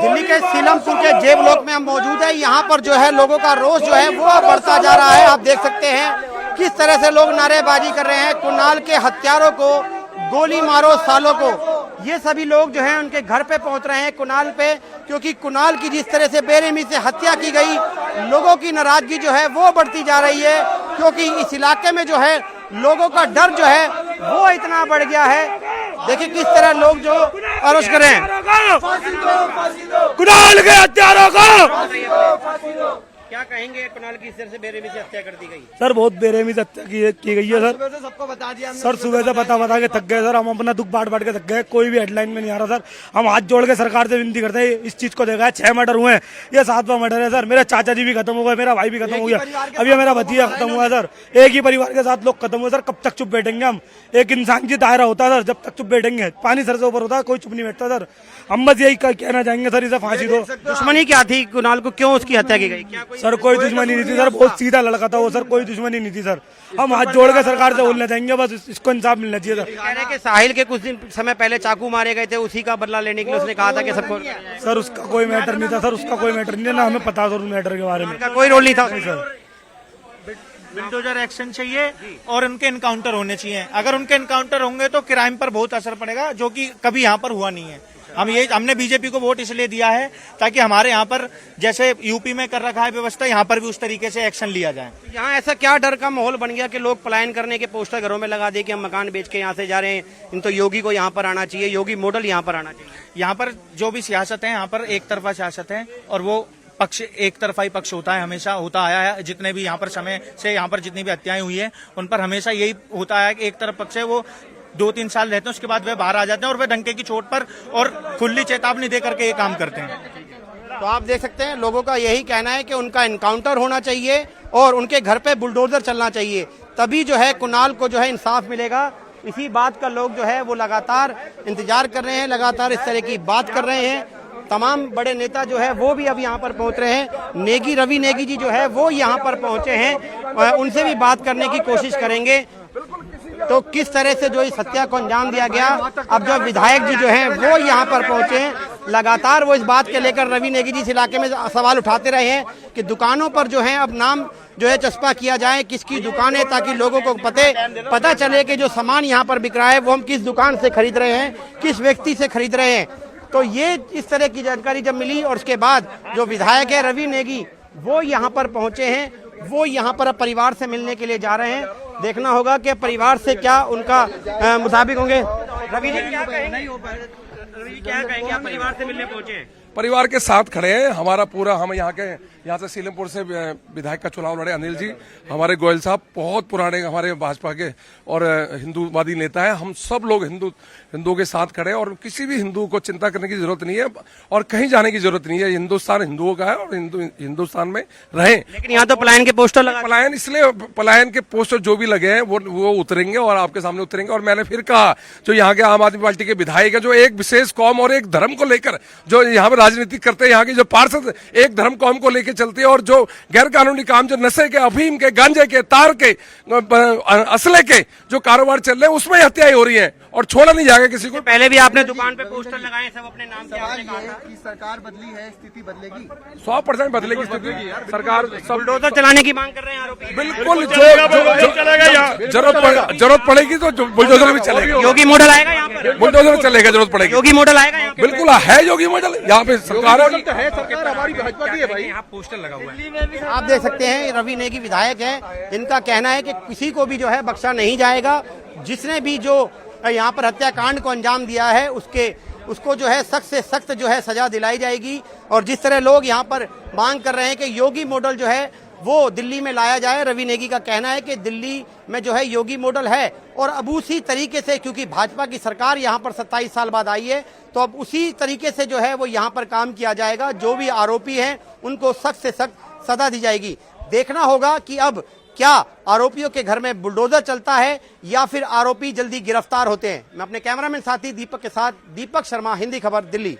दिल्ली के सीलमपुर के जे ब्लॉक में हम मौजूद है। यहाँ पर जो है लोगों का रोष जो है वो बढ़ता जा रहा है। आप देख सकते हैं किस तरह से लोग नारेबाजी कर रहे हैं। कुणाल के हत्यारों को गोली मारो सालों को, ये सभी लोग जो हैं उनके घर पे पहुंच रहे हैं कुणाल पे, क्योंकि कुणाल की जिस तरह से बेरहमी से हत्या की गई, लोगों की नाराजगी जो है वो बढ़ती जा रही है। क्योंकि इस इलाके में जो है लोगों का डर जो है वो इतना बढ़ गया है। देखिए किस तरह लोग जो आरोप कर रहे हैं, कुणाल के हत्यारों को। क्या कहेंगे कुणाल की इस तरह से बेरहमी से हत्या कर दी गई? सर बहुत बेरहमी से हत्या की गई है सर। सबको बता दिया सर सुबह से बता के थक गए सर। हम अपना दुख बांट के थक गए। कोई भी हेडलाइन में नहीं आ रहा सर। हम हाथ जोड़ के सरकार से विनती करते हैं, इस चीज को देखा है 6 मर्डर हुए हैं, ये 7वां मर्डर है सर। मेरे चाचा जी भी खत्म हो गए, मेरा भाई भी खत्म हो गया, अभी मेरा भतीजा खत्म हुआ है सर। एक ही परिवार के साथ लोग खत्म हुए सर। कब तक चुप बैठेंगे हम? एक इंसान की दायरा होता है सर, जब तक चुप बैठेंगे पानी सर से ऊपर होता है, कोई चुप नहीं बैठता सर। हम बस यही कहना चाहेंगे सर, इसे फांसी दो। दुश्मनी क्या थी कुणाल को, क्यों उसकी हत्या की गई? क्या सर कोई दुश्मनी नहीं थी सर, बहुत सीधा लड़का था वो सर, कोई दुश्मनी नहीं थी सर। हम हाथ जोड़ के सरकार से बोलना चाहेंगे बस इसको इंसाफ मिलना चाहिए सर। कह रहे कि साहिल के कुछ दिन समय पहले चाकू मारे गए थे, उसी का बदला लेने के लिए उसने कहा था कि सबको। सर उसका कोई मैटर नहीं था सर, उसका कोई मैटर नहीं है ना, हमें पता सर उस मैटर के बारे में। का कोई रोल नहीं था सर। बुलडोजर एक्शन चाहिए और उनके इनकाउंटर होने चाहिए। अगर उनके इनकाउंटर होंगे तो क्राइम पर बहुत असर पड़ेगा, जो कि कभी यहाँ पर हुआ नहीं है। हमने बीजेपी को वोट इसलिए दिया है ताकि हमारे यहाँ पर जैसे यूपी में कर रखा है व्यवस्था, यहाँ पर भी उस तरीके से एक्शन लिया जाए। यहाँ ऐसा क्या डर का माहौल बन गया कि लोग पलायन करने के पोस्टर घरों में लगा दे कि हम मकान बेच के यहाँ से जा रहे हैं, इन तो योगी को यहाँ पर आना चाहिए, योगी मॉडल यहाँ पर आना चाहिए। यहाँ पर जो भी सियासत है, यहाँ पर एक तरफा सियासत है और वो पक्ष एक तरफा ही पक्ष होता है, हमेशा होता आया है। जितने भी यहाँ पर समय से यहाँ पर जितनी भी हत्याएं हुई है उन पर हमेशा यही होता है कि एक तरफ पक्ष है, वो 2-3 साल रहते हैं, उसके बाद वे बाहर आ जाते हैं और वे डंके की चोट पर और खुली चेतावनी दे करके ये काम करते हैं। तो आप देख सकते हैं लोगों का यही कहना है कि उनका इनकाउंटर होना चाहिए और उनके घर पे बुलडोजर चलना चाहिए, तभी जो है कुणाल को जो है इंसाफ मिलेगा। इसी बात का लोग जो है वो लगातार इंतजार कर रहे हैं, लगातार इस तरह की बात कर रहे हैं। तमाम बड़े नेता जो है वो भी अब यहाँ पर पहुंच रहे हैं। नेगी रवि नेगी जी जो है वो यहाँ पर पहुंचे हैं, उनसे भी बात करने की कोशिश करेंगे। तो किस तरह से जो इस हत्या को अंजाम दिया गया, अब जो विधायक जी जो हैं वो यहाँ पर पहुंचे हैं, लगातार वो इस बात के लेकर रवि नेगी जी इस इलाके में सवाल उठाते रहे हैं कि दुकानों पर जो है अब नाम जो है चस्पा किया जाए, किसकी दुकान है, ताकि लोगों को पता चले कि जो सामान यहाँ पर बिक रहा है वो हम किस दुकान से खरीद रहे हैं, किस व्यक्ति से खरीद रहे हैं। तो ये इस तरह की जानकारी जब मिली और उसके बाद जो विधायक है रवि नेगी वो यहाँ पर पहुंचे हैं, वो यहाँ पर अब परिवार से मिलने के लिए जा रहे हैं। देखना होगा कि परिवार से क्या उनका मुताबिक होंगे। रवि जी क्या कहेंगे? रवि जी क्या कहेंगे, आप परिवार से मिलने पहुंचे हैं? परिवार के साथ खड़े हैं। हमारा पूरा, हम यहाँ से सीलमपुर से विधायक का चुनाव लड़े अनिल जी, हमारे गोयल साहब बहुत पुराने हमारे भाजपा के और हिंदूवादी नेता है। हम सब लोग हिंदुओं के साथ खड़े हैं और किसी भी हिंदू को चिंता करने की जरूरत नहीं है और कहीं जाने की जरूरत नहीं है। हिंदुस्तान हिंदुओं का है और हिंदुस्तान में रहें। लेकिन यहाँ तो पलायन के पोस्टर लगा, पलायन इसलिए, पलायन के पोस्टर जो भी लगे हैं वो उतरेंगे और आपके सामने उतरेंगे। और मैंने फिर कहा, जो यहाँ के आम आदमी पार्टी के विधायक है, जो एक विशेष कौम और एक धर्म को लेकर जो यहाँ पर राजनीति करते हैं, यहाँ की जो पार्षद एक धर्म कौम को लेकर चलती है और जो गैर कानूनी काम, जो नशे के, अफीम के, गांजे के, तार के, असले के जो कारोबार चल रहे हैं उसमें हत्याएं हो रही हैं और छोड़ा नहीं जाएगा किसी को। पहले भी आपने दुकान पे पोस्टर लगाए सब अपने नाम के, आपने कहा था कि सरकार बदली है, स्थिति बदलेगी। 100% बदलेगी स्थिति। सरकार बुलडोजर चलाने की मांग कर रहे हैं आरोपी। बिल्कुल, जरूरत पड़ेगी तो बुलडोजर भी चलेगा। योगी मॉडल आएगा यहाँ पे, बुलडोजर चलेगा, जरूरत पड़ेगी। योगी मॉडल आएगा यहाँ पे? बिल्कुल है योगी मॉडल यहाँ पे। सरकार है, सरकार हमारी भाजपा की है भाई। यहाँ पोस्टर लगा हुआ है। आप देख सकते हैं रवि नेगी विधायक है, इनका कहना है कि किसी को भी जो है बख्शा नहीं जाएगा। जिसने भी जो यहाँ पर हत्याकांड को अंजाम दिया है उसको जो है सख्त से सख्त जो है सजा दिलाई जाएगी। और जिस तरह लोग यहाँ पर मांग कर रहे हैं कि योगी मॉडल जो है वो दिल्ली में लाया जाए, रवि नेगी का कहना है कि दिल्ली में जो है योगी मॉडल है और अब उसी तरीके से, क्योंकि भाजपा की सरकार यहाँ पर 27 साल बाद आई है, तो अब उसी तरीके से जो है वो यहाँ पर काम किया जाएगा। जो भी आरोपी हैं उनको सख्त से सख्त सजा दी जाएगी। देखना होगा कि अब क्या आरोपियों के घर में बुलडोजर चलता है या फिर आरोपी जल्दी गिरफ्तार होते हैं। मैं अपने कैमरामैन साथी दीपक के साथ, दीपक शर्मा, हिंदी खबर, दिल्ली।